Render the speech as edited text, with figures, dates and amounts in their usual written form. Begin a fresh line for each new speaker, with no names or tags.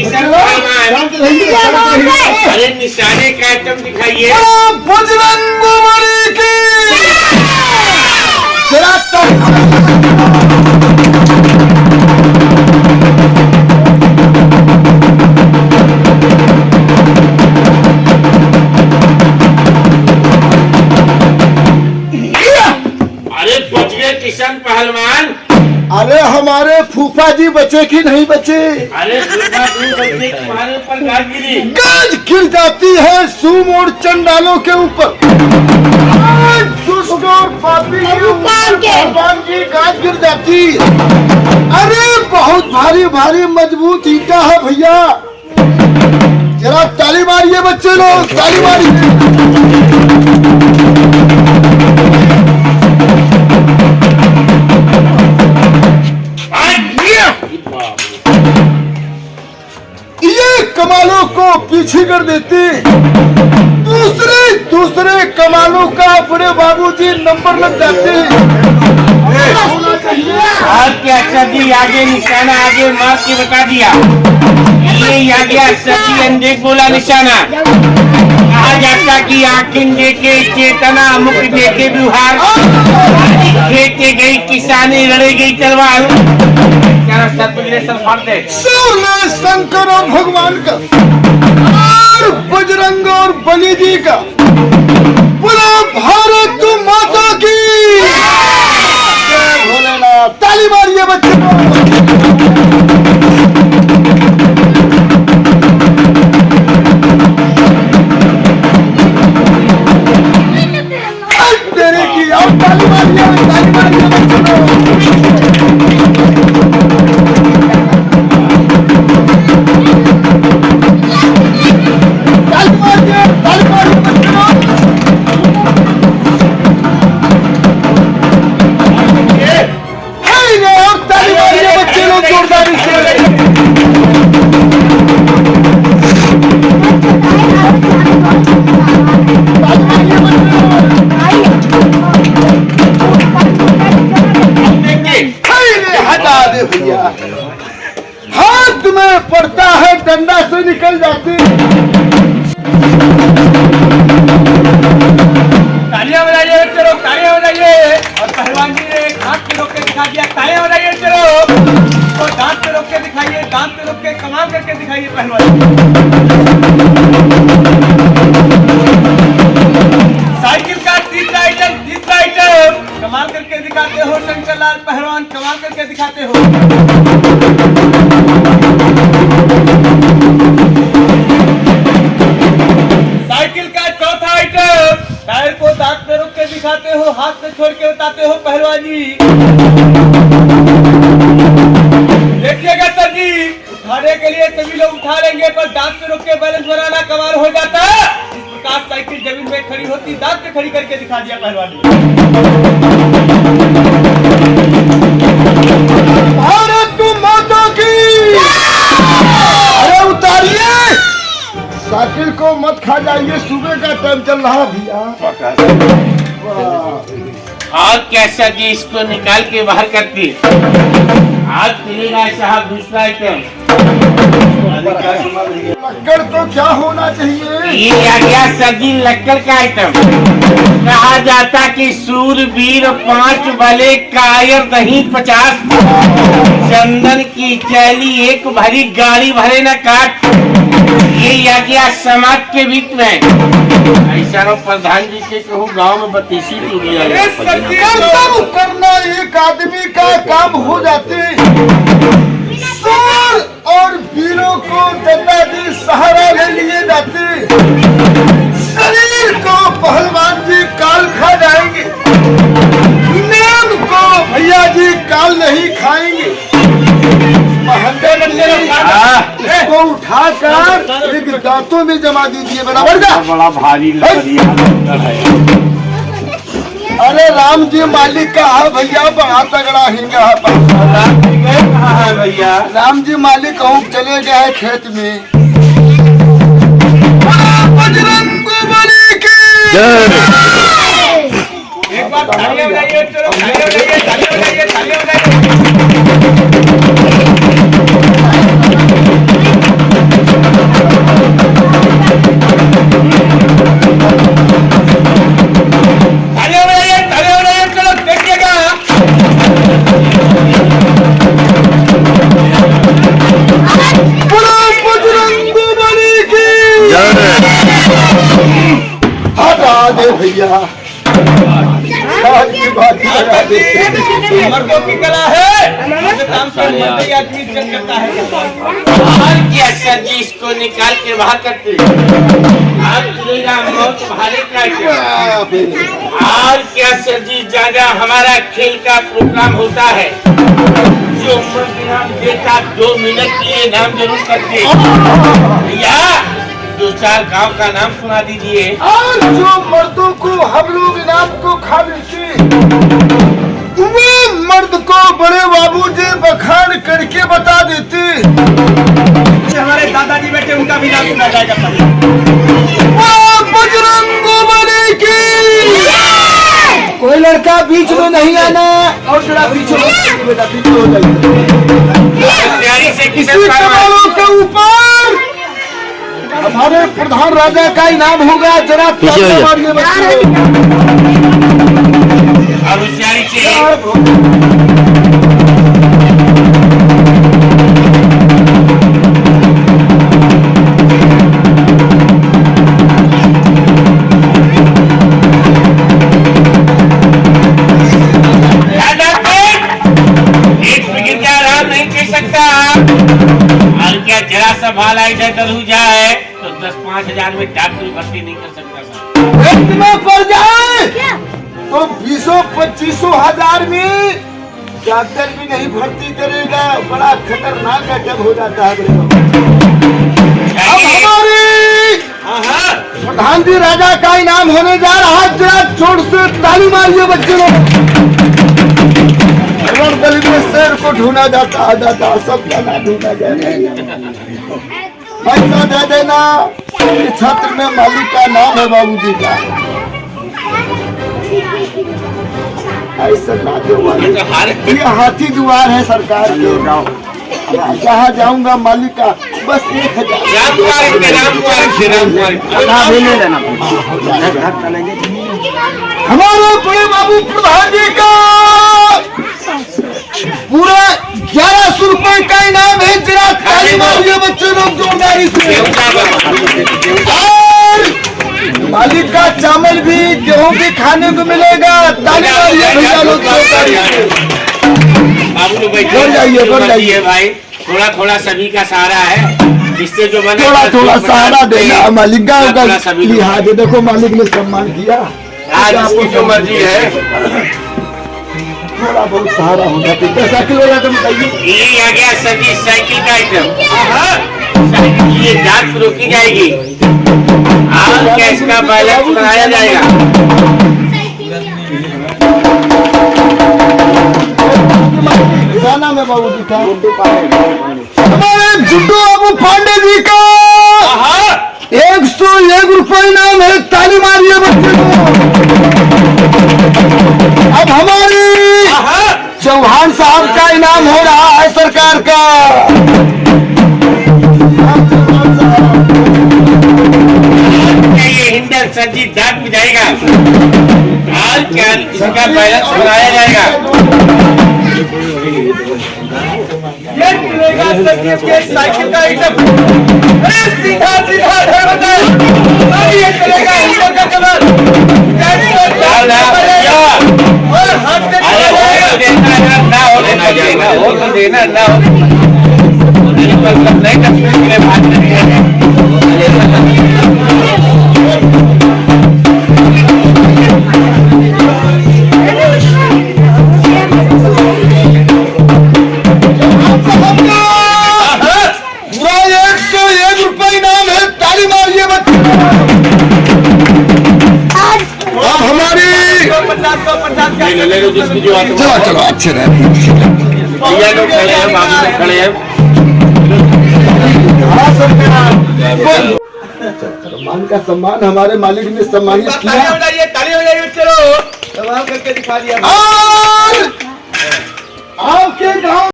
किसान अरे निशाने का आइटम दिखाइए।
बजरंग बली की
अरे बच गए किसान पहलवान।
अरे हमारे फूफा जी बचे कि नहीं बचे?
अरे फूफा जी बचे, तुम्हारे ऊपर गाज गिरी।
गाज गिर जाती है सूम और चंडालों के ऊपर, दुष्ट और पापी के ऊपर भगवान की गाज गिर जाती। अरे बहुत भारी भारी मजबूत ईटा है भैया। जरा ताली मारिए बच्चे लोग, ताली मारिए। ये कमालों को पीछे कर देते, दूसरे कमालों का बड़े बाबूजी नंबर लग जाते।
और क्या सब्जी आगे निशाना आगे मार के बता दिया। ये आ गया सब्जी अंधे बोला निशाना। कहा जाता कि आँखें देके चेतना, मुख देके व्यवहार, खेते गई किसानी लड़े गई तलवार।
शंकर और भगवान का और बजरंग और बली जी का बोला भारत माता की जय भोलेनाथ। ताली मारिए बच्चे। तेरे की और ताली मारिए, ताली मारिए बच्चे। हाथ में पड़ता है डंडा से निकल जाती।
तालियां बजाइए बच्चे लोग, तालियां बजाइए। और पहलवान जी ने हाथ पे रोक के दिखा दिया। तालियां बजाइए बच्चे लोग। तो दांत पे रोक के दिखाइए, दांत पे रोक के कमाल करके दिखाइए पहलवान। साइकिल का तीसरा आइटम कमाल करके दिखाते हो शंकर लाल पहलवान, कमाल करके दिखाते हो। साइकिल का चौथा आइटम टायर को दांत में रोक के दिखाते हो, हाथ में छोड़ के बताते हो पहलवान जी। देखिएगा सर जी, उठाने के लिए सभी लोग उठा लेंगे पर दांत में रोक के बैलेंस बनाना कमाल हो जाता है। इस प्रकार साइकिल जमीन में खड़ी होती, दांत पे खड़ी करके दिखा दिया पहलवान जी।
भारत माता की। अरे उतारिए, साइकिल को मत खा जाइए, सुबह का टाइम चल रहा भैया।
और कैसा जी इसको निकाल के बाहर करती। आज मिलेगा साहब दूसरा आइटम।
लक्कड़ तो क्या होना चाहिए?
ये आ गया सब्जी लक्कड़ का आइटम। कहा जाता कि सूरवीर 5 भले, कायर नहीं 50, चंदन की चैली एक भरी, गाड़ी भरे न काट। ये आ गया समाज के बीच में। ऐसा प्रधान जी से कहूँ गाँव में बतीसी
करना एक आदमी का काम हो जाते। और वीरों को दादाजी सहारा ले लिए जाते। शरीर को पहलवान जी काल खा जाएंगे, नाम को भैया जी काल नहीं खाएंगे। इसको उठाकर एक दांतों में जमा दीजिए, बराबर का।
बड़ा भारी है।
अरे राम जी मालिक का है भैया, बड़ा तगड़ा हिंगा है
भैया।
राम जी मालिक कहूँ चले गए हैं खेत में। बजरंग बली की
एक बार तालियां बजाइए, चलो तालियां बजाइए, तालियां बजाइए, तालियां बजाइए।
भैया की बात करा देते।
मर्दों की कला है, मर्द काम से मर्द ही आदमी इज्जत करता है।
और क्या सर जी, इसको निकाल के बाहर करते आप चलेगा मौत भाले का क्या। और क्या सर जी, ज्यादा हमारा खेल का प्रोग्राम होता है, जो मर्द नाम देता 2 मिनट के लिए नाम जरूर करते भैया। 2-4 गांव का नाम सुना दीजिए।
और जो मर्दों को हम लोग इनाम को खा देते, वो मर्द को बड़े बाबू जी बखान करके बता देते।
हमारे दादाजी बैठे, उनका भी नाम सुना जाएगा।
बजरंगबली की कोई लड़का बीच में नहीं आना, और जरा पीछे बेटा पीछे हो
तैयारी से किसी
जाए। के ऊपर हमारे प्रधान राजा का इनाम होगा, जरा मारिए बच्चे।
और होशियारी से जरा सा भाला इधर हो जाए तो 10-5 हजार में डॉक्टर भर्ती नहीं कर सकता सर।
इतना पड़ जाए तो 20-25 हजार में डॉक्टर भी नहीं भर्ती करेगा। बड़ा खतरनाक अटैक हो जाता है। अब हमारे प्रधान जी राजा का इनाम होने जा रहा है, जरा जोर से ताली मारिए बच्चे लोग। गली में शेर को ढूंढा जाता है, दादा सब जाना ढूंढा जाएगा। पैसा दे देना। छत्र में मालिक का नाम है बाबूजी का। ऐसा ना दो, ये हाथी द्वार है सरकार के। जहाँ जाऊंगा मालिक का बस 1000 हमारे बड़े बाबू प्रधान जी का पूरा 1100 रुपए का इनाम है। जरा ताली मारिए बच्चे लोग जोरदारी से। और मालिक का चावल भी गेहूं भी खाने को मिलेगा। ताली मारिए भैया लोग जोरदारी से।
बढ़ जाइए भाई, थोड़ा सभी का सहारा है, जिससे जो बने
थोड़ा सहारा देना। मालिक का लिहाज देखो, मालिक ने सम्मान किया।
आज इसकी जो मर्जी है,
थोड़ा बहुत सहारा होगा। कितना साइकिल वाला तुम बताइए।
ये आ गया सर जी साइकिल का आइटम। साइकिल ये जांच रोकी जाएगी और कैश का बैलेंस बनाया जाएगा।
गाना में बाबू जी का हमारे जुड्डू बाबू पांडे जी का 101 रुपए इनाम है। ताली मारिए बच्चे को। अब हमारी चौहान साहब का इनाम हो रहा है सरकार का।
ये हिंदर सर जी दांत में जाएगा और क्या इसका बैलेंस बनाया जाएगा।
ये मिलेगा सर जी साइकिल का आइटम। सीधा ये चलेगा हिंदर का कमर। और हाथ में
देना ना हो नहीं करने के लिए बात नहीं है।
पूरा 101 रुपए इनाम है। ताली मारिए बच्चे। अब हमारी
50
जिसकी जो
चलो अच्छे रहे।
भैया लोग खड़े हैं, बाबू लोग खड़े हैं।
सम्मान का सम्मान हमारे मालिक ने सम्मानित किया।
ताली हो जाइए चलो, सवाल करके दिखा दिया।
और आपके गाँव